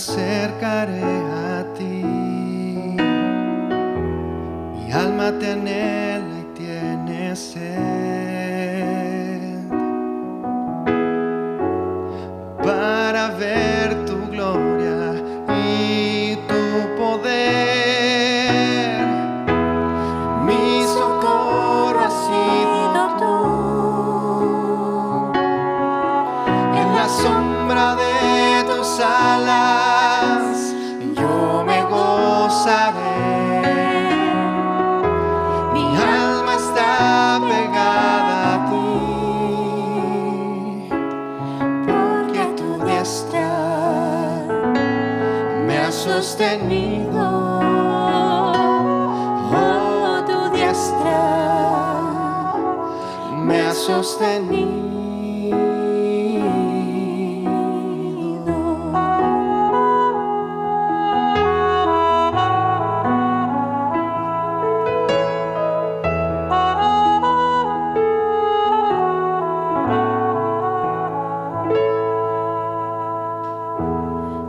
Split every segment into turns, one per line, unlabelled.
acercaré a ti. Mi alma te anhela y tiene sed para ver tu gloria y tu poder. Mi socorro has sido tú. En la sombra de tus alas yo me gozaré. Mi alma está pegada a ti, porque tu diestra me ha sostenido. Oh, tu diestra me ha sostenido.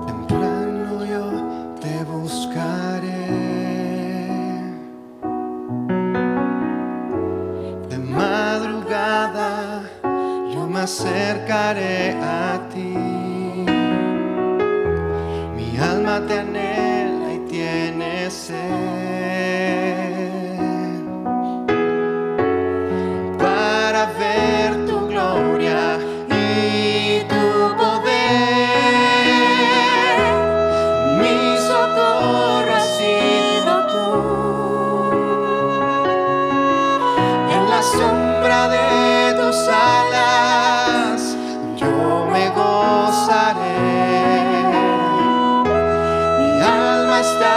Temprano yo te buscaré, de madrugada yo me acercaré a ti. Mi alma te anhela y tiene sed para ver tu gloria y tu poder. Mi socorro has sido tú. En la sombra de tus alas yo me gozaré. Mi alma está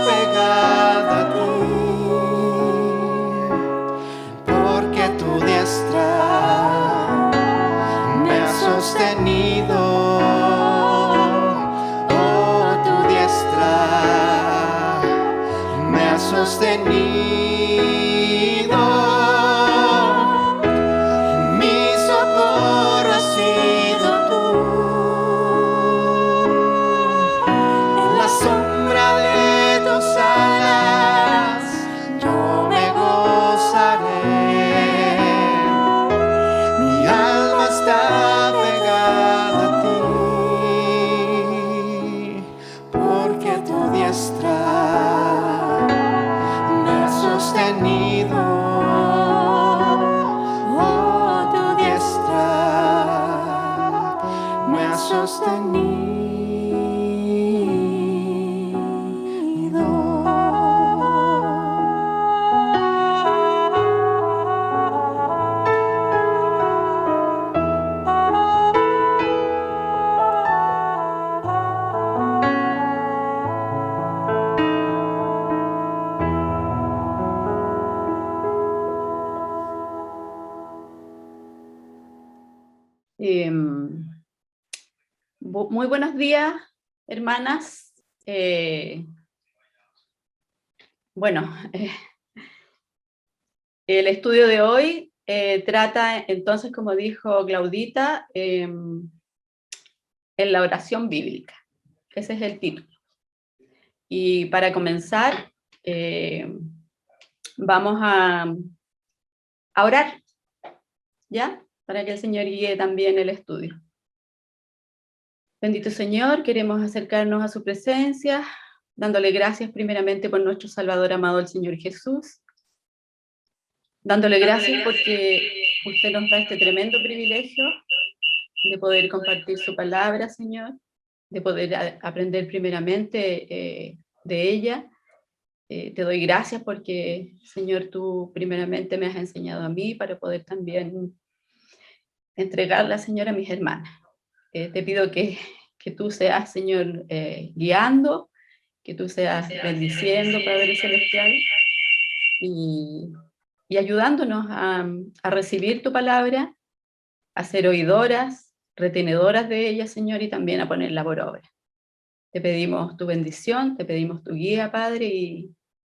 pegada a ti, porque tu diestra me ha sostenido. Oh, tu diestra me ha sostenido. Mi socorro has sido tú. En la sombra de tus alas yo me gozaré. Mi alma está pegada a ti, porque tu diestra me ha sostenido. Oh, tu diestra me ha sostenido.
Muy buenos días, hermanas. El estudio de hoy trata entonces, como dijo Claudita, en la oración bíblica. Ese es el título. Y para comenzar, vamos a orar, ¿ya? Para que el Señor guíe también el estudio. Bendito Señor, queremos acercarnos a su presencia, dándole gracias primeramente por nuestro Salvador amado, el Señor Jesús, dándole gracias porque usted nos da este tremendo privilegio de poder compartir su palabra, Señor, de poder aprender primeramente de ella. Te doy gracias porque, Señor, tú primeramente me has enseñado a mí para poder también entregarla, Señor, a mis hermanas. Te pido que tú seas, Señor, guiando, que tú seas bendiciendo, Padre Celestial, y ayudándonos a recibir tu palabra, a ser oidoras, retenedoras de ella, Señor, y también a ponerla por obra. Te pedimos tu bendición, te pedimos tu guía, Padre,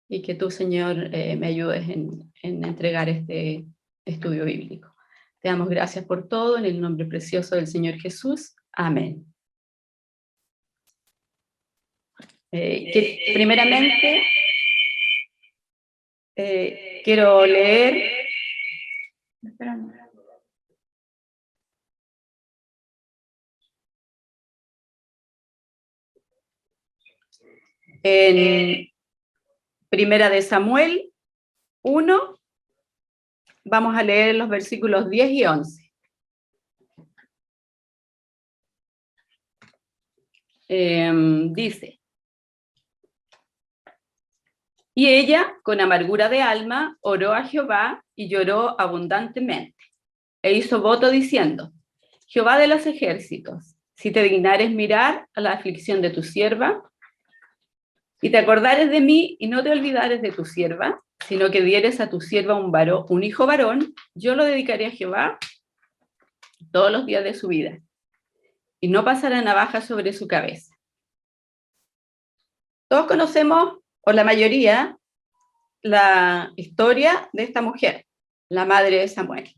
y que tú, Señor, me ayudes en entregar este estudio bíblico. Te damos gracias por todo, en el nombre precioso del Señor Jesús. Amén. Primeramente, quiero leer... En Primera de Samuel 1, vamos a leer los versículos 10 y 11. Dice: y ella, con amargura de alma, oró a Jehová y lloró abundantemente, e hizo voto diciendo: Jehová de los ejércitos, si te dignares mirar a la aflicción de tu sierva, y te acordares de mí y no te olvidares de tu sierva, sino que dieres a tu sierva un hijo varón, yo lo dedicaré a Jehová todos los días de su vida, y no pasará navaja sobre su cabeza. Todos conocemos, o la mayoría, la historia de esta mujer, la madre de Samuel,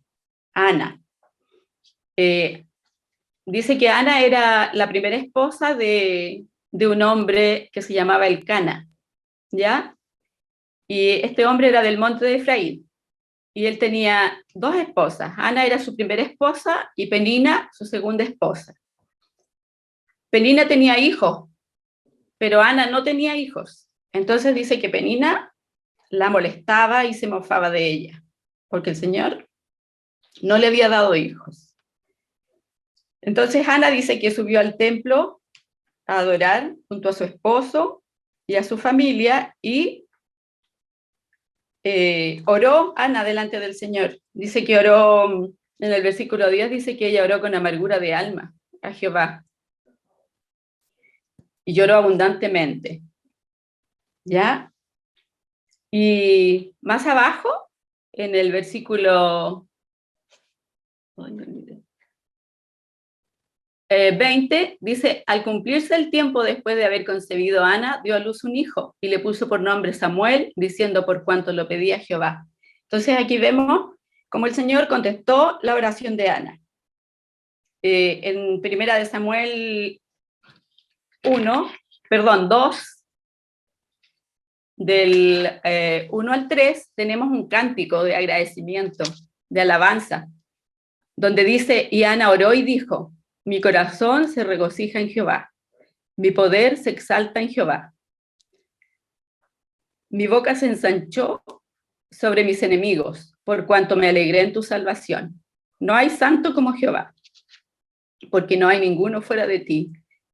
Ana. Dice que Ana era la primera esposa de un hombre que se llamaba Elcana, ¿ya? Y este hombre era del monte de Efraín, y él tenía dos esposas. Ana era su primera esposa y Penina su segunda esposa. Penina tenía hijos, pero Ana no tenía hijos. Entonces dice que Penina la molestaba y se mofaba de ella, porque el Señor no le había dado hijos. Entonces Ana dice que subió al templo a adorar junto a su esposo y a su familia, y oró Ana delante del Señor. Dice que oró, en el versículo 10 dice que ella oró con amargura de alma a Jehová, y lloró abundantemente, ¿ya? Y más abajo, en el versículo 20, dice: al cumplirse el tiempo después de haber concebido Ana, dio a luz un hijo, y le puso por nombre Samuel, diciendo: por cuanto lo pedía Jehová. Entonces aquí vemos cómo el Señor contestó la oración de Ana. En Primera de Samuel 2, del 1 al 3, tenemos un cántico de agradecimiento, de alabanza, donde dice: y Ana oró y dijo: mi corazón se regocija en Jehová, mi poder se exalta en Jehová. Mi boca se ensanchó sobre mis enemigos, por cuanto me alegré en tu salvación. No hay santo como Jehová, porque no hay ninguno fuera de ti,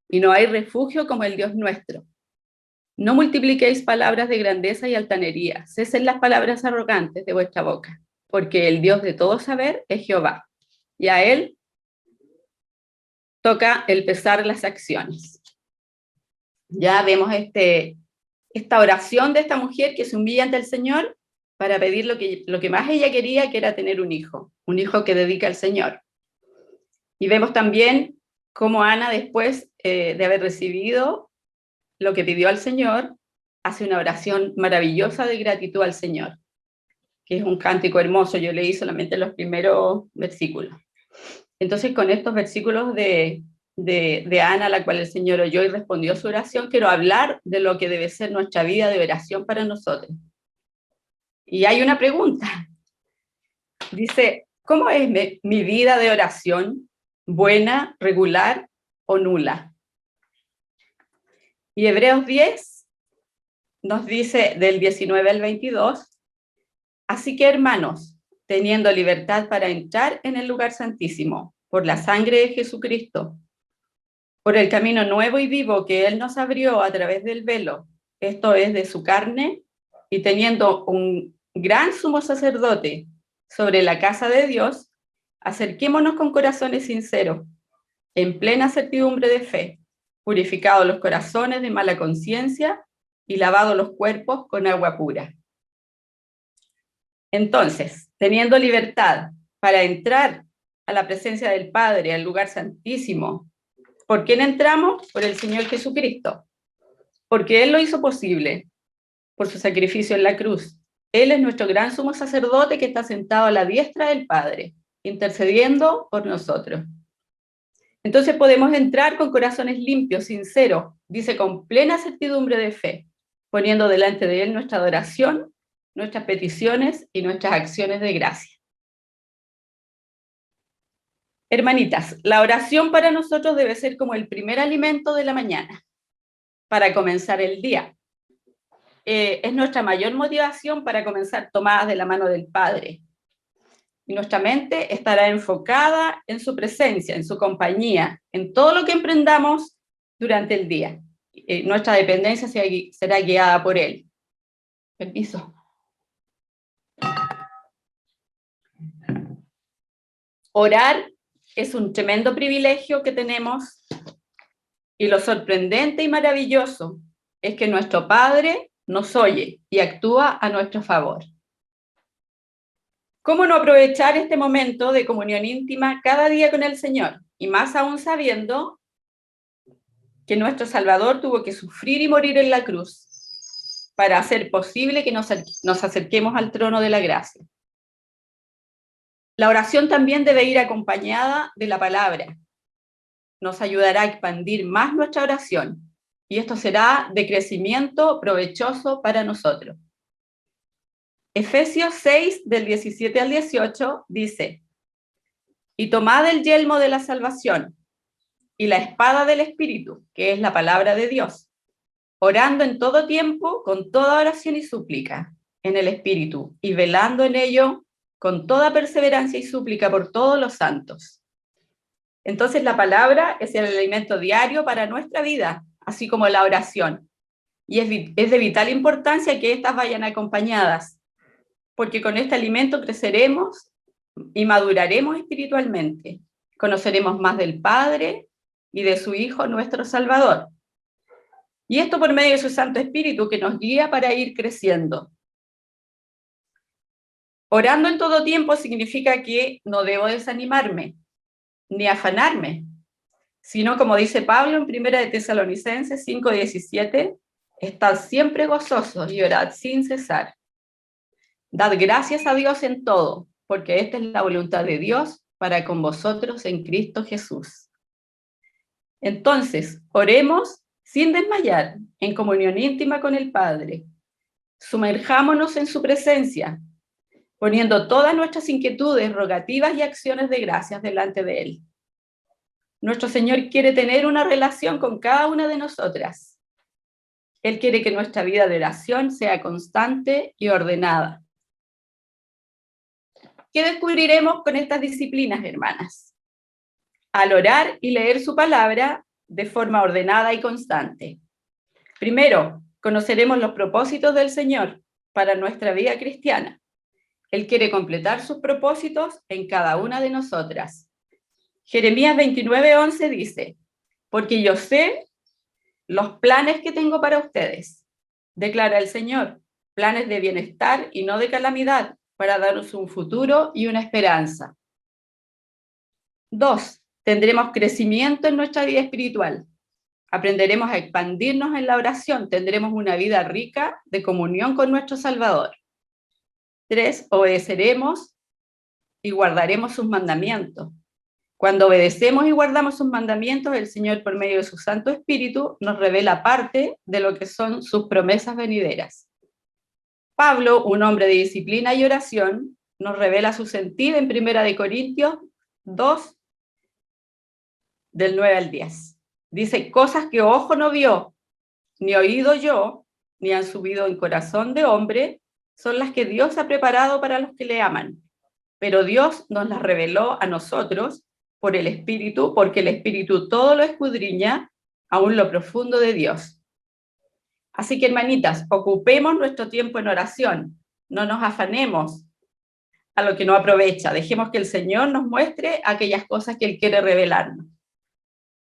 y no hay refugio como el Dios nuestro. No multipliquéis palabras de grandeza y altanería, cesen las palabras arrogantes de vuestra boca, porque el Dios de todo saber es Jehová, y a él toca el pesar las acciones. Ya vemos esta oración de esta mujer que se humilla ante el Señor para pedir lo que más ella quería, que era tener un hijo que dedica al Señor. Y vemos también cómo Ana, después de haber recibido lo que pidió al Señor, hace una oración maravillosa de gratitud al Señor, que es un cántico hermoso. Yo leí solamente los primeros versículos. Entonces, con estos versículos de Ana, a la cual el Señor oyó y respondió su oración, quiero hablar de lo que debe ser nuestra vida de oración para nosotros. Y hay una pregunta. Dice: ¿cómo es mi vida de oración? ¿Buena, regular o nula? Y Hebreos 10 nos dice, del 19 al 22, así que, hermanos, teniendo libertad para entrar en el lugar santísimo, por la sangre de Jesucristo, por el camino nuevo y vivo que Él nos abrió a través del velo, esto es, de su carne, y teniendo un gran sumo sacerdote sobre la casa de Dios, acerquémonos con corazones sinceros, en plena certidumbre de fe, purificados los corazones de mala conciencia y lavados los cuerpos con agua pura. Entonces, teniendo libertad para entrar a la presencia del Padre, al lugar santísimo, ¿por quién entramos? Por el Señor Jesucristo, porque Él lo hizo posible, por su sacrificio en la cruz. Él es nuestro gran sumo sacerdote que está sentado a la diestra del Padre, intercediendo por nosotros. Entonces podemos entrar con corazones limpios, sinceros, dice con plena certidumbre de fe, poniendo delante de Él nuestra adoración, nuestras peticiones y nuestras acciones de gracia. Hermanitas, la oración para nosotros debe ser como el primer alimento de la mañana, para comenzar el día. Es nuestra mayor motivación para comenzar tomadas de la mano del Padre. Y nuestra mente estará enfocada en su presencia, en su compañía, en todo lo que emprendamos durante el día. Nuestra dependencia será guiada por Él. Permiso. Orar es un tremendo privilegio que tenemos, y lo sorprendente y maravilloso es que nuestro Padre nos oye y actúa a nuestro favor. ¿Cómo no aprovechar este momento de comunión íntima cada día con el Señor? Y más aún sabiendo que nuestro Salvador tuvo que sufrir y morir en la cruz para hacer posible que nos acerquemos al trono de la gracia. La oración también debe ir acompañada de la palabra. Nos ayudará a expandir más nuestra oración, y esto será de crecimiento provechoso para nosotros. Efesios 6, del 17 al 18, dice: y tomad el yelmo de la salvación y la espada del Espíritu, que es la palabra de Dios, orando en todo tiempo con toda oración y súplica en el Espíritu, y velando en ello con toda perseverancia y súplica por todos los santos. Entonces la palabra es el alimento diario para nuestra vida, así como la oración. Y es de vital importancia que éstas vayan acompañadas, porque con este alimento creceremos y maduraremos espiritualmente. Conoceremos más del Padre y de su Hijo, nuestro Salvador. Y esto por medio de su Santo Espíritu, que nos guía para ir creciendo. Orando en todo tiempo significa que no debo desanimarme, ni afanarme, sino, como dice Pablo en 1 de Tesalonicenses 5:17, estad siempre gozosos y orad sin cesar. Dad gracias a Dios en todo, porque esta es la voluntad de Dios para con vosotros en Cristo Jesús. Entonces, oremos sin desmayar, en comunión íntima con el Padre. Sumerjámonos en su presencia, poniendo todas nuestras inquietudes, rogativas y acciones de gracias delante de Él. Nuestro Señor quiere tener una relación con cada una de nosotras. Él quiere que nuestra vida de oración sea constante y ordenada. ¿Qué descubriremos con estas disciplinas, hermanas? Al orar y leer su palabra de forma ordenada y constante. Primero, conoceremos los propósitos del Señor para nuestra vida cristiana. Él quiere completar sus propósitos en cada una de nosotras. Jeremías 29:11 dice: porque yo sé los planes que tengo para ustedes, declara el Señor, planes de bienestar y no de calamidad, para darnos un futuro y una esperanza. 2. Tendremos crecimiento en nuestra vida espiritual. Aprenderemos a expandirnos en la oración, tendremos una vida rica de comunión con nuestro Salvador. 3. Obedeceremos y guardaremos sus mandamientos. Cuando obedecemos y guardamos sus mandamientos, el Señor, por medio de su Santo Espíritu, nos revela parte de lo que son sus promesas venideras. Pablo, un hombre de disciplina y oración, nos revela su sentir en 1 Corintios 2, del 9 al 10. Dice: cosas que ojo no vio, ni oído yo, ni han subido en corazón de hombre, son las que Dios ha preparado para los que le aman. Pero Dios nos las reveló a nosotros por el Espíritu, porque el Espíritu todo lo escudriña, aún lo profundo de Dios. Así que, hermanitas, ocupemos nuestro tiempo en oración, no nos afanemos a lo que no aprovecha, dejemos que el Señor nos muestre aquellas cosas que Él quiere revelarnos.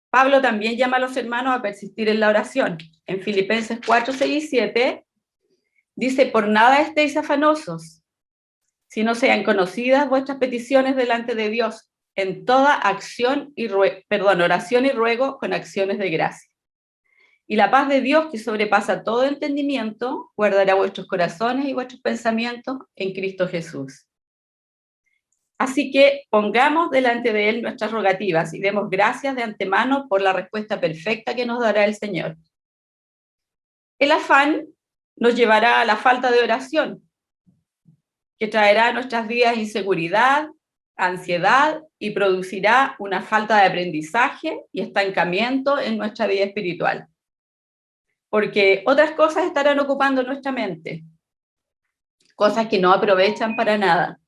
Pablo también llama a los hermanos a persistir en la oración. En Filipenses 4, 6 y 7 dice: por nada estéis afanosos, sino sean conocidas vuestras peticiones delante de Dios, en toda oración y ruego con acciones de gracia. Y la paz de Dios, que sobrepasa todo entendimiento, guardará vuestros corazones y vuestros pensamientos en Cristo Jesús. Así que pongamos delante de Él nuestras rogativas y demos gracias de antemano por la respuesta perfecta que nos dará el Señor. El afán nos llevará a la falta de oración, que traerá a nuestras vidas inseguridad, ansiedad y producirá una falta de aprendizaje y estancamiento en nuestra vida espiritual. Porque otras cosas estarán ocupando nuestra mente, cosas que no aprovechan para nada.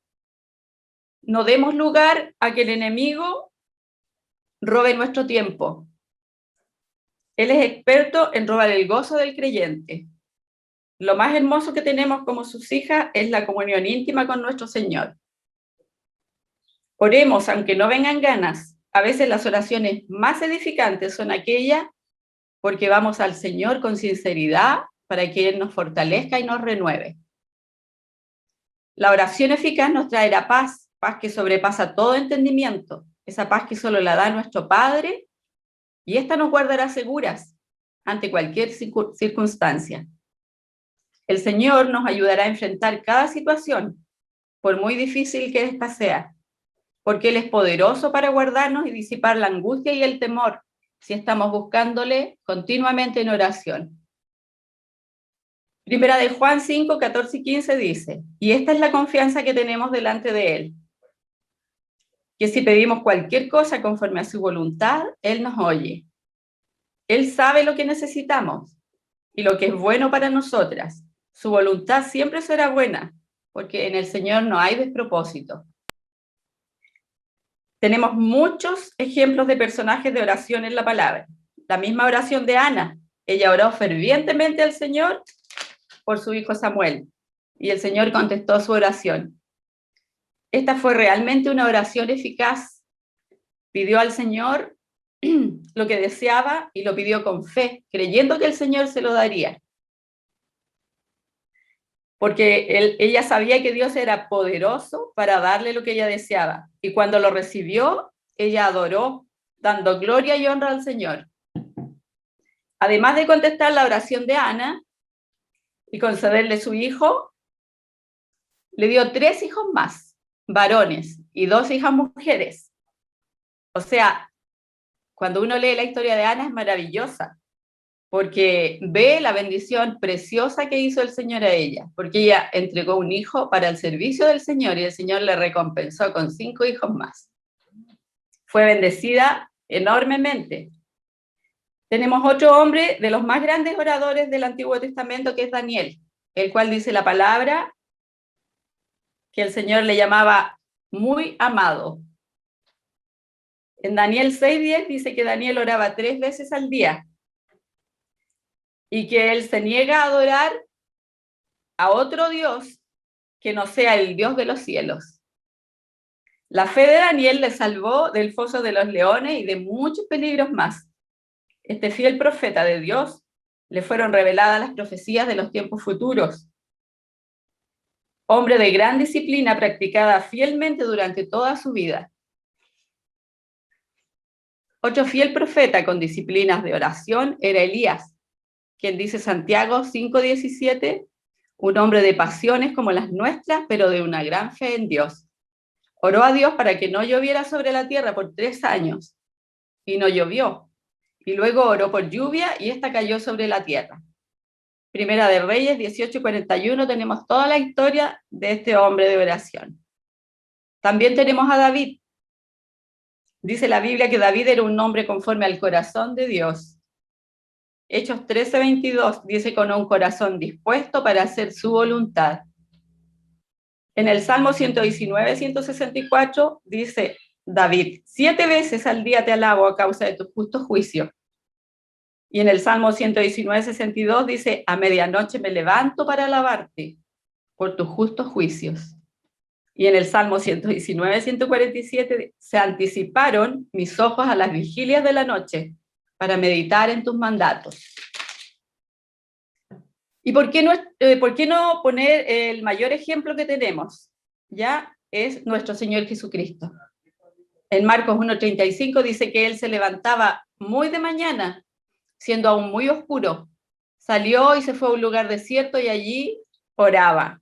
No demos lugar a que el enemigo robe nuestro tiempo. Él es experto en robar el gozo del creyente. Lo más hermoso que tenemos como sus hijas es la comunión íntima con nuestro Señor. Oremos aunque no vengan ganas. A veces las oraciones más edificantes son aquellas porque vamos al Señor con sinceridad para que Él nos fortalezca y nos renueve. La oración eficaz nos traerá paz, paz que sobrepasa todo entendimiento, esa paz que solo la da nuestro Padre, y esta nos guardará seguras ante cualquier circunstancia. El Señor nos ayudará a enfrentar cada situación, por muy difícil que ésta sea, porque Él es poderoso para guardarnos y disipar la angustia y el temor si estamos buscándole continuamente en oración. Primera de Juan 5, 14 y 15 dice, y esta es la confianza que tenemos delante de Él, que si pedimos cualquier cosa conforme a su voluntad, Él nos oye. Él sabe lo que necesitamos y lo que es bueno para nosotras. Su voluntad siempre será buena, porque en el Señor no hay despropósito. Tenemos muchos ejemplos de personajes de oración en la palabra. La misma oración de Ana. Ella oró fervientemente al Señor por su hijo Samuel, y el Señor contestó su oración. Esta fue realmente una oración eficaz. Pidió al Señor lo que deseaba y lo pidió con fe, creyendo que el Señor se lo daría. Porque ella sabía que Dios era poderoso para darle lo que ella deseaba. Y cuando lo recibió, ella adoró, dando gloria y honra al Señor. Además de contestar la oración de Ana y concederle su hijo, le dio 3 hijos más, varones, y 2 hijas mujeres. O sea, cuando uno lee la historia de Ana es maravillosa, porque ve la bendición preciosa que hizo el Señor a ella, porque ella entregó un hijo para el servicio del Señor y el Señor le recompensó con 5 hijos más. Fue bendecida enormemente. Tenemos otro hombre de los más grandes oradores del Antiguo Testamento, que es Daniel, el cual dice la palabra que el Señor le llamaba muy amado. En Daniel 6:10 dice que Daniel oraba 3 veces al día y que él se niega a adorar a otro Dios que no sea el Dios de los cielos. La fe de Daniel le salvó del foso de los leones y de muchos peligros más. Este fiel profeta de Dios le fueron reveladas las profecías de los tiempos futuros. Hombre de gran disciplina practicada fielmente durante toda su vida. Otro fiel profeta con disciplinas de oración era Elías, quien dice Santiago 5:17, un hombre de pasiones como las nuestras, pero de una gran fe en Dios. Oró a Dios para que no lloviera sobre la tierra por 3 años, y no llovió. Y luego oró por lluvia, y esta cayó sobre la tierra. Primera de Reyes 18:41, tenemos toda la historia de este hombre de oración. También tenemos a David. Dice la Biblia que David era un hombre conforme al corazón de Dios. Hechos 13:22 dice con un corazón dispuesto para hacer su voluntad. En el Salmo 119, 164 dice David, 7 veces al día te alabo a causa de tu justo juicio. Y en el Salmo 119, 62 dice, a medianoche me levanto para alabarte por tus justos juicios. Y en el Salmo 119, 147 se anticiparon mis ojos a las vigilias de la noche para meditar en tus mandatos. ¿Y por qué no poner el mayor ejemplo que tenemos? Ya es nuestro Señor Jesucristo. En Marcos 1:35 dice que Él se levantaba muy de mañana, siendo aún muy oscuro. Salió y se fue a un lugar desierto y allí oraba.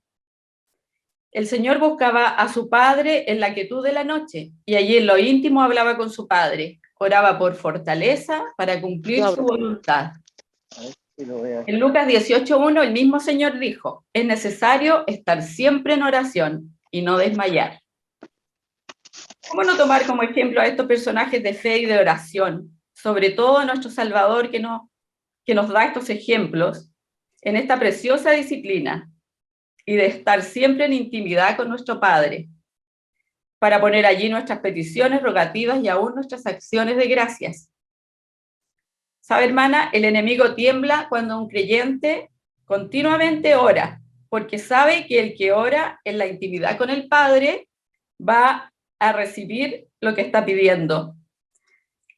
El Señor buscaba a su Padre en la quietud de la noche y allí en lo íntimo hablaba con su Padre. Oraba por fortaleza para cumplir su voluntad. En Lucas 18:1 el mismo Señor dijo, es necesario estar siempre en oración y no desmayar. ¿Cómo no tomar como ejemplo a estos personajes de fe y de oración? Sobre todo a nuestro Salvador que nos da estos ejemplos en esta preciosa disciplina y de estar siempre en intimidad con nuestro Padre, para poner allí nuestras peticiones, rogativas y aún nuestras acciones de gracias. ¿Sabe, hermana? El enemigo tiembla cuando un creyente continuamente ora, porque sabe que el que ora en la intimidad con el Padre va a recibir lo que está pidiendo.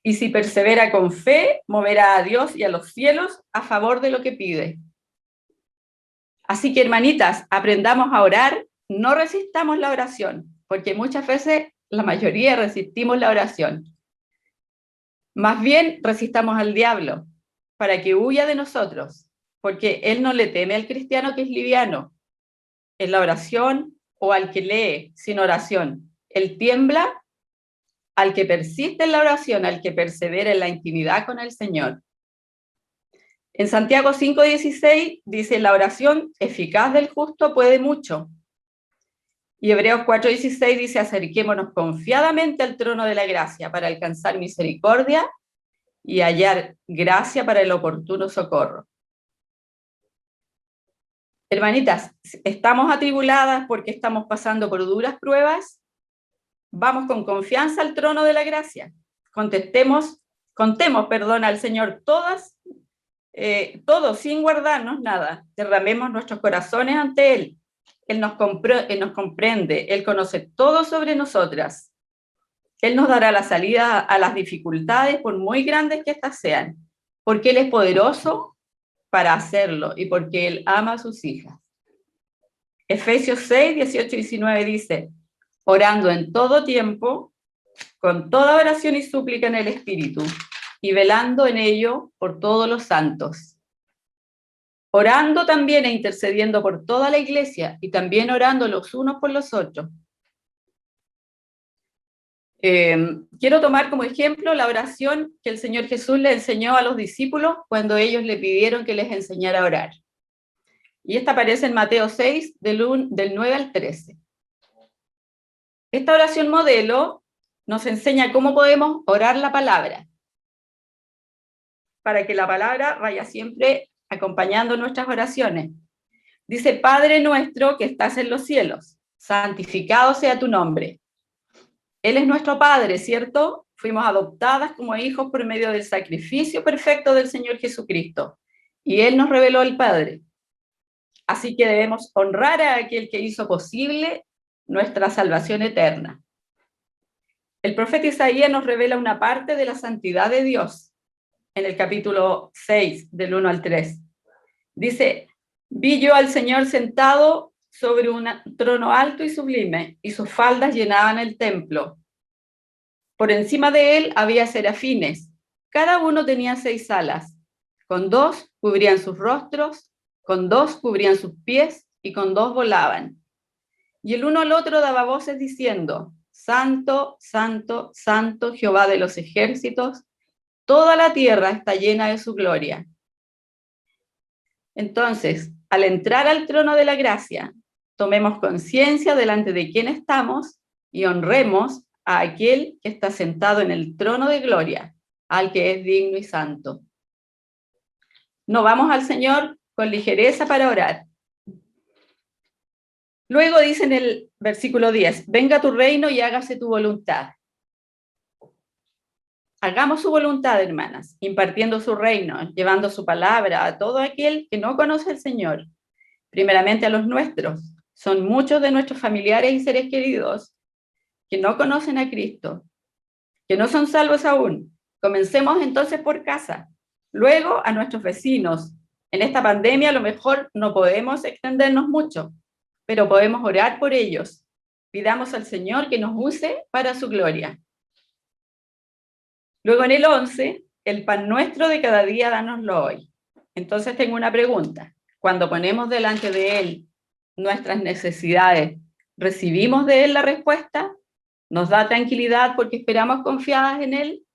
Y si persevera con fe, moverá a Dios y a los cielos a favor de lo que pide. Así que, hermanitas, aprendamos a orar, no resistamos la oración, porque muchas veces, la mayoría resistimos la oración. Más bien, resistamos al diablo para que huya de nosotros, porque él no le teme al cristiano que es liviano en la oración o al que lee sin oración. Él tiembla al que persiste en la oración, al que persevera en la intimidad con el Señor. En Santiago 5:16 dice, la oración eficaz del justo puede mucho. Y Hebreos 4:16 dice, acerquémonos confiadamente al trono de la gracia para alcanzar misericordia y hallar gracia para el oportuno socorro. Hermanitas, ¿estamos atribuladas porque estamos pasando por duras pruebas? Vamos con confianza al trono de la gracia. Contemos, al Señor todo sin guardarnos nada. Derramemos nuestros corazones ante Él. Él nos comprende, Él conoce todo sobre nosotras. Él nos dará la salida a las dificultades, por muy grandes que éstas sean, porque Él es poderoso para hacerlo y porque Él ama a sus hijas. Efesios 6:18-19 dice, orando en todo tiempo, con toda oración y súplica en el Espíritu, y velando en ello por todos los santos. Orando también e intercediendo por toda la iglesia, y también orando los unos por los otros. Quiero tomar como ejemplo la oración que el Señor Jesús le enseñó a los discípulos cuando ellos le pidieron que les enseñara a orar. Y esta aparece en Mateo 6, del 9 al 13. Esta oración modelo nos enseña cómo podemos orar la palabra, para que la palabra vaya siempre acompañando nuestras oraciones. Dice, Padre nuestro que estás en los cielos, santificado sea tu nombre. Él es nuestro Padre, ¿cierto? Fuimos adoptadas como hijos por medio del sacrificio perfecto del Señor Jesucristo. Y Él nos reveló el Padre. Así que debemos honrar a aquel que hizo posible nuestra salvación eterna. El profeta Isaías nos revela una parte de la santidad de Dios en el capítulo 6, del 1 al 3. Dice, vi yo al Señor sentado sobre un trono alto y sublime, y sus faldas llenaban el templo. Por encima de él había serafines, cada uno tenía 6 alas, con 2 cubrían sus rostros, con 2 cubrían sus pies, y con 2 volaban. Y el uno al otro daba voces diciendo, Santo, Santo, Santo, Jehová de los ejércitos, toda la tierra está llena de su gloria. Entonces, al entrar al trono de la gracia, tomemos conciencia delante de quién estamos y honremos a aquel que está sentado en el trono de gloria, al que es digno y santo. No vamos al Señor con ligereza para orar. Luego dice en el versículo 10, venga tu reino y hágase tu voluntad. Hagamos su voluntad, hermanas, impartiendo su reino, llevando su palabra a todo aquel que no conoce al Señor, primeramente a los nuestros. Son muchos de nuestros familiares y seres queridos que no conocen a Cristo, que no son salvos aún. Comencemos entonces por casa, luego a nuestros vecinos. En esta pandemia a lo mejor no podemos extendernos mucho, pero podemos orar por ellos. Pidamos al Señor que nos use para su gloria. Luego en el 11, el pan nuestro de cada día, dánoslo hoy. Entonces tengo una pregunta. Cuando ponemos delante de Él nuestras necesidades, recibimos de Él la respuesta, nos da tranquilidad porque esperamos confiadas en Él.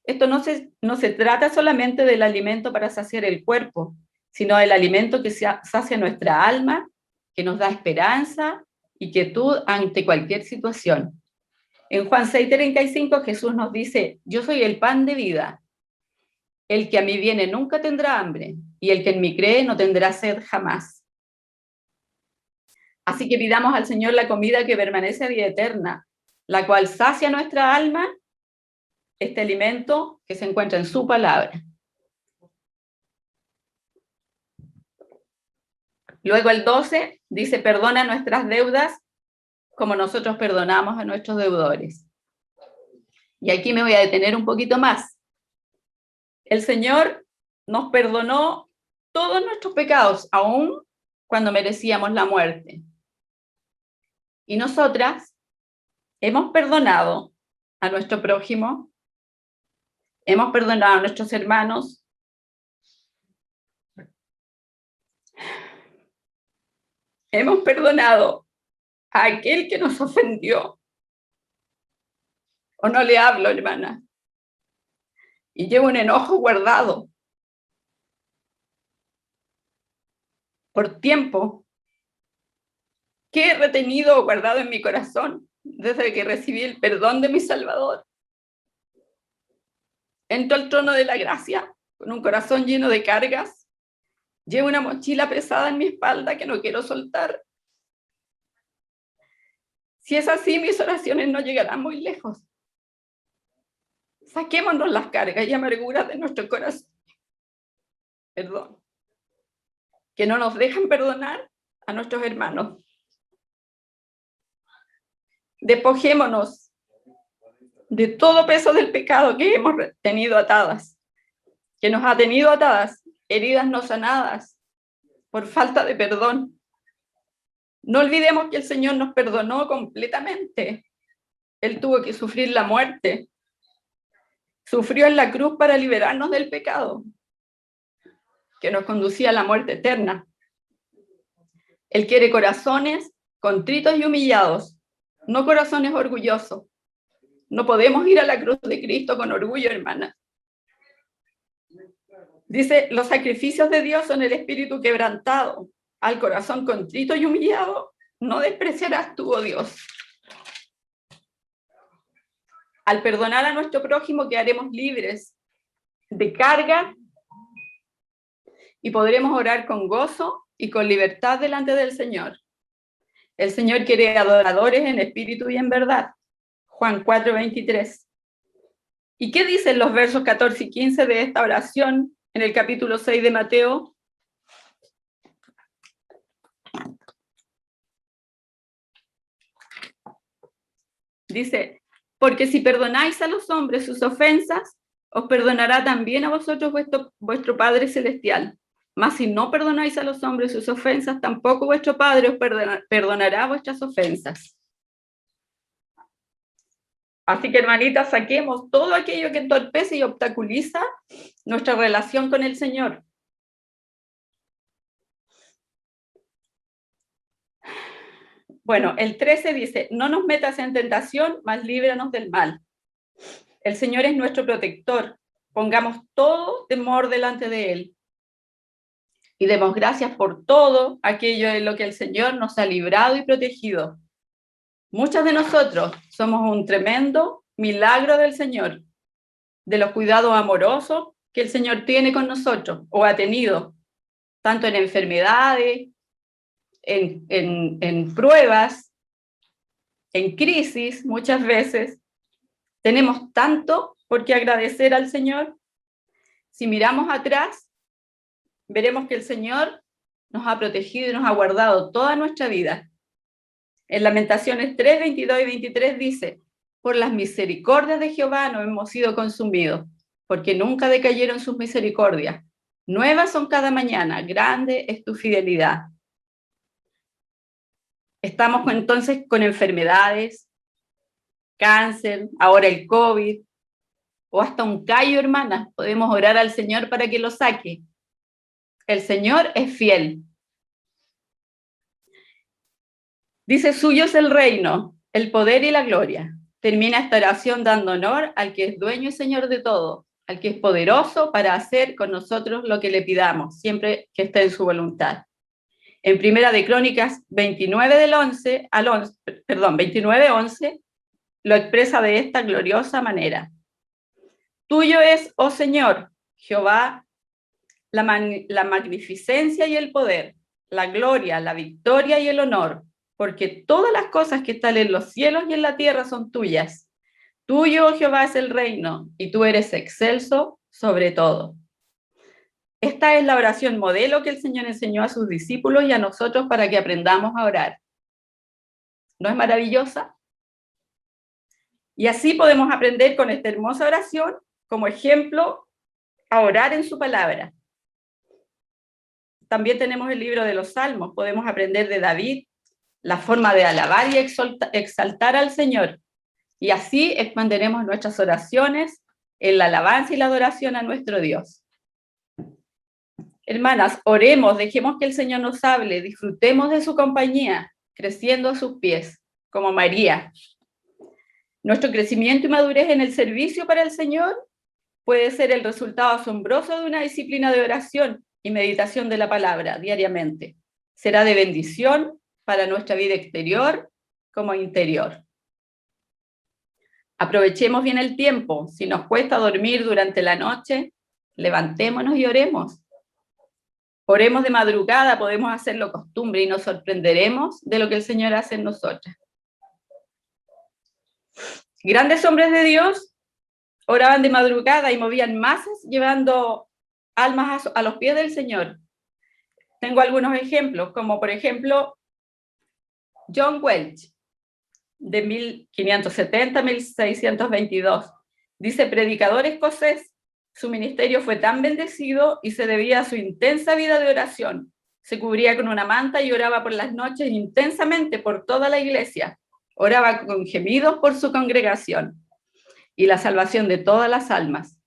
Esto no se trata solamente del alimento para saciar el cuerpo, sino del alimento que sacia nuestra alma, que nos da esperanza y quietud ante cualquier situación. En Juan 6:35 Jesús nos dice: yo soy el pan de vida. El que a mí viene nunca tendrá hambre, y el que en mí cree no tendrá sed jamás. Así que pidamos al Señor la comida que permanece a vida eterna, la cual sacia nuestra alma, este alimento que se encuentra en su palabra. Luego el 12 dice: perdona nuestras deudas como nosotros perdonamos a nuestros deudores. Y aquí me voy a detener un poquito más. El Señor nos perdonó todos nuestros pecados, aún cuando merecíamos la muerte. Y nosotras hemos perdonado a nuestro prójimo, hemos perdonado a nuestros hermanos, hemos perdonado a aquel que nos ofendió. O no le hablo, hermana, y llevo un enojo guardado por tiempo que he retenido o guardado en mi corazón desde que recibí el perdón de mi Salvador. Entro al trono de la gracia con un corazón lleno de cargas. Llevo una mochila pesada en mi espalda que no quiero soltar. Si es así, mis oraciones no llegarán muy lejos. Saquémonos las cargas y amarguras de nuestro corazón. Perdón. Que no nos dejan perdonar a nuestros hermanos. Despojémonos de todo peso del pecado que hemos tenido atadas, que nos ha tenido atadas, heridas no sanadas, por falta de perdón. No olvidemos que el Señor nos perdonó completamente. Él tuvo que sufrir la muerte. Sufrió en la cruz para liberarnos del pecado, que nos conducía a la muerte eterna. Él quiere corazones contritos y humillados, no corazones orgullosos. No podemos ir a la cruz de Cristo con orgullo, hermana. Dice: los sacrificios de Dios son el espíritu quebrantado. Al corazón contrito y humillado no despreciarás tú, oh Dios. Al perdonar a nuestro prójimo quedaremos libres de carga y podremos orar con gozo y con libertad delante del Señor. El Señor quiere adoradores en espíritu y en verdad. Juan 4:23. ¿Y qué dicen los versos 14 y 15 de esta oración en el capítulo 6 de Mateo? Dice: porque si perdonáis a los hombres sus ofensas, os perdonará también a vosotros vuestro Padre Celestial. Mas si no perdonáis a los hombres sus ofensas, tampoco vuestro Padre os perdonará vuestras ofensas. Así que, hermanitas, saquemos todo aquello que entorpece y obstaculiza nuestra relación con el Señor. Bueno, el 13 dice: no nos metas en tentación, mas líbranos del mal. El Señor es nuestro protector. Pongamos todo temor delante de Él. Y demos gracias por todo aquello en lo que el Señor nos ha librado y protegido. Muchas de nosotros somos un tremendo milagro del Señor, de los cuidados amorosos que el Señor tiene con nosotros, o ha tenido, tanto en enfermedades, en pruebas, en crisis, muchas veces. Tenemos tanto por qué agradecer al Señor. Si miramos atrás, veremos que el Señor nos ha protegido y nos ha guardado toda nuestra vida. En Lamentaciones 3, 22 y 23 dice: por las misericordias de Jehová no hemos sido consumidos, porque nunca decayeron sus misericordias. Nuevas son cada mañana, grande es tu fidelidad. Estamos entonces con enfermedades, cáncer, ahora el COVID, o hasta un callo, hermanas. Podemos orar al Señor para que lo saque. El Señor es fiel. Dice, suyo es el reino, el poder y la gloria. Termina esta oración dando honor al que es dueño y señor de todo, al que es poderoso para hacer con nosotros lo que le pidamos, siempre que esté en su voluntad. En Primera de Crónicas 29:11 lo expresa de esta gloriosa manera. Tuyo es, oh Señor, Jehová, la magnificencia y el poder, la gloria, la victoria y el honor, porque todas las cosas que están en los cielos y en la tierra son tuyas. Tuyo, oh Jehová, es el reino, y tú eres excelso sobre todo. Esta es la oración modelo que el Señor enseñó a sus discípulos y a nosotros para que aprendamos a orar. ¿No es maravillosa? Y así podemos aprender con esta hermosa oración como ejemplo a orar en su palabra. También tenemos el libro de los Salmos. Podemos aprender de David la forma de alabar y exaltar al Señor. Y así expanderemos nuestras oraciones en la alabanza y la adoración a nuestro Dios. Hermanas, oremos, dejemos que el Señor nos hable, disfrutemos de su compañía, creciendo a sus pies, como María. Nuestro crecimiento y madurez en el servicio para el Señor puede ser el resultado asombroso de una disciplina de oración y meditación de la palabra diariamente. Será de bendición para nuestra vida exterior como interior. Aprovechemos bien el tiempo. Si nos cuesta dormir durante la noche, levantémonos y oremos. Oremos de madrugada, podemos hacerlo costumbre y nos sorprenderemos de lo que el Señor hace en nosotras. Grandes hombres de Dios oraban de madrugada y movían masas llevando almas a los pies del Señor. Tengo algunos ejemplos, como por ejemplo John Welch, de 1570 a 1622. Dice, predicador escocés, su ministerio fue tan bendecido y se debía a su intensa vida de oración. Se cubría con una manta y oraba por las noches intensamente por toda la iglesia. Oraba con gemidos por su congregación y la salvación de todas las almas.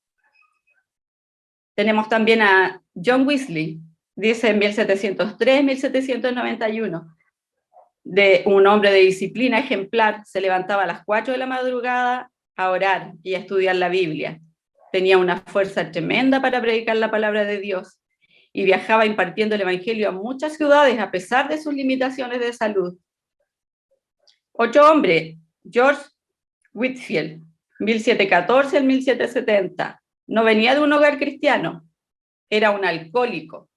Tenemos también a John Wesley, dice en 1703-1791, de un hombre de disciplina ejemplar, se levantaba a las 4 de la madrugada a orar y a estudiar la Biblia. Tenía una fuerza tremenda para predicar la palabra de Dios y viajaba impartiendo el evangelio a muchas ciudades a pesar de sus limitaciones de salud. Otro hombre, George Whitefield, 1714 al 1770, no venía de un hogar cristiano, era un alcohólico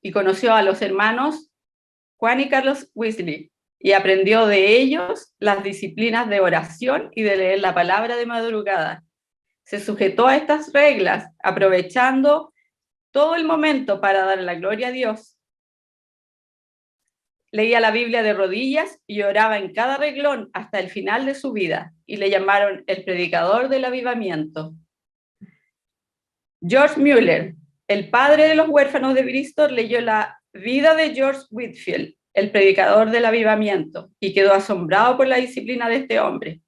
y conoció a los hermanos Juan y Carlos Wesley y aprendió de ellos las disciplinas de oración y de leer la palabra de madrugada. Se sujetó a estas reglas, aprovechando todo el momento para dar la gloria a Dios. Leía la Biblia de rodillas y oraba en cada renglón hasta el final de su vida, y le llamaron el predicador del avivamiento. George Mueller, el padre de los huérfanos de Bristol, leyó la vida de George Whitefield, el predicador del avivamiento, y quedó asombrado por la disciplina de este hombre.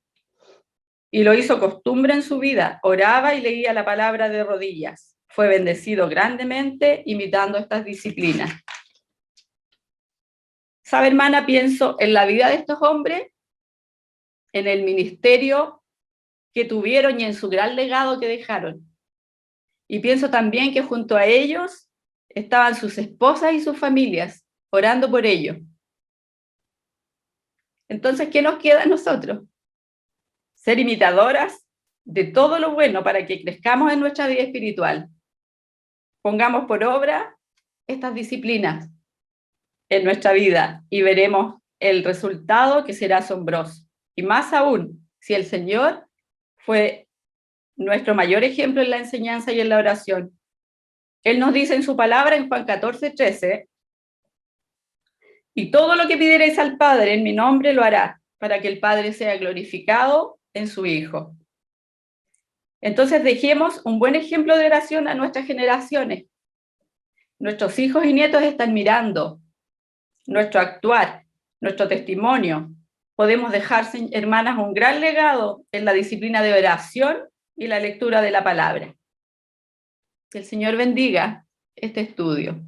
Y lo hizo costumbre en su vida, oraba y leía la palabra de rodillas. Fue bendecido grandemente imitando estas disciplinas. ¿Sabe, hermana? Pienso en la vida de estos hombres, en el ministerio que tuvieron y en su gran legado que dejaron. Y pienso también que junto a ellos estaban sus esposas y sus familias, orando por ellos. Entonces, ¿qué nos queda a nosotros? Ser imitadoras de todo lo bueno para que crezcamos en nuestra vida espiritual. Pongamos por obra estas disciplinas en nuestra vida y veremos el resultado, que será asombroso. Y más aún, si el Señor fue nuestro mayor ejemplo en la enseñanza y en la oración. Él nos dice en su palabra en Juan 14:13, y todo lo que pidierais al Padre en mi nombre lo hará, para que el Padre sea glorificado en su Hijo. Entonces dejemos un buen ejemplo de oración a nuestras generaciones. Nuestros hijos y nietos están mirando nuestro actuar, nuestro testimonio. Podemos dejar, hermanas, un gran legado en la disciplina de oración y la lectura de la palabra. Que el Señor bendiga este estudio.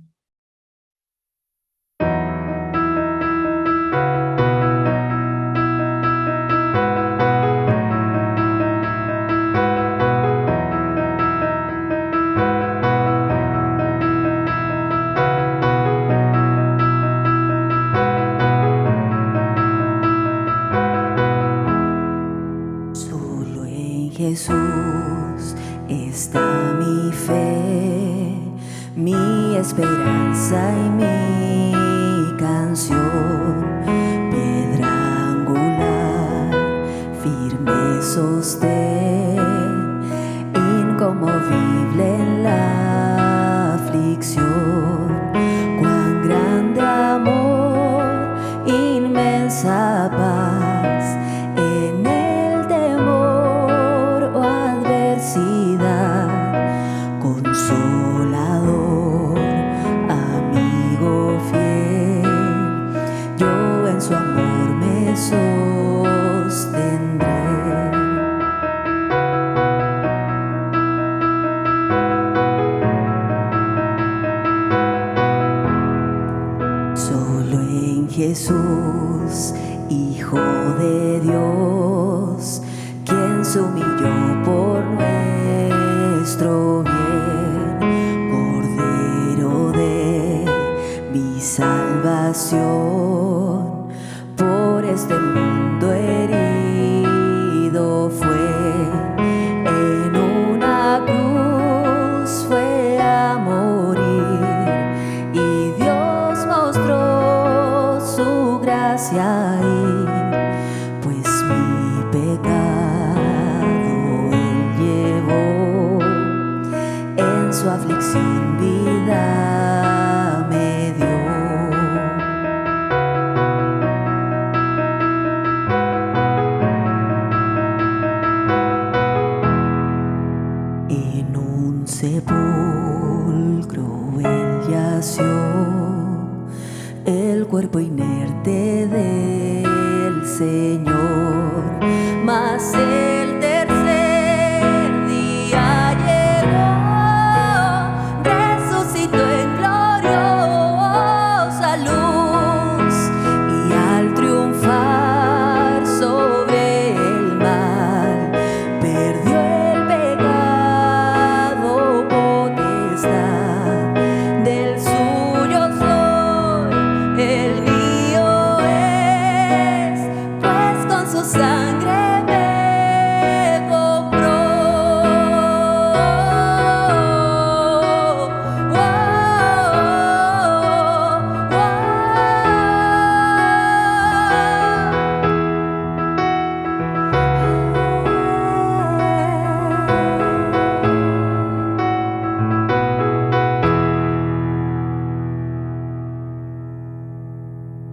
Jesús está mi fe, mi esperanza y mi canción, piedra angular, firme sostén, inconmovible en la aflicción. Cuán grande amor, inmensa paz en el temor o adversidad, consolador, amigo fiel, yo en su amor me sostendré. Solo en Jesús, Hijo de Dios, quien se humilló por nuestro bien, Cordero de mi salvación, por este mundo herido fue, en una cruz fue a morir, y Dios mostró su gracia ahí, pues mi pecado Él llevó, en su aflicción vida me dio. En un sepulcro Él yació, el cuerpo inerte del Señor, mas el tercer día llegó, resucitó en gloriosa luz, y al triunfar sobre el mal, perdió el pecado potestad. Del suyo soy, el mío es, pues con su sangre me compró.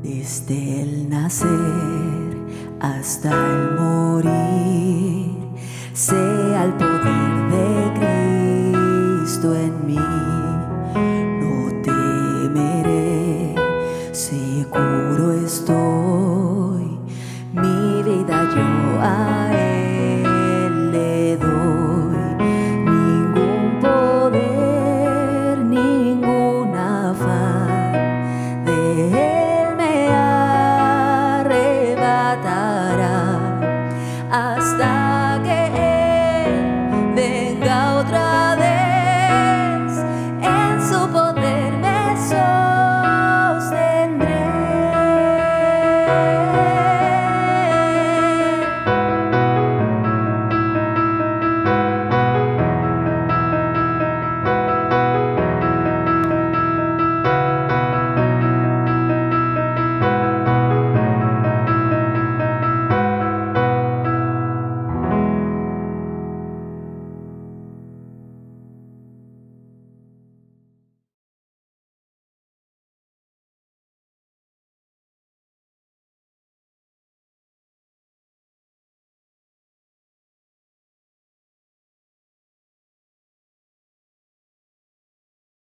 Desde el nacer hasta el morir,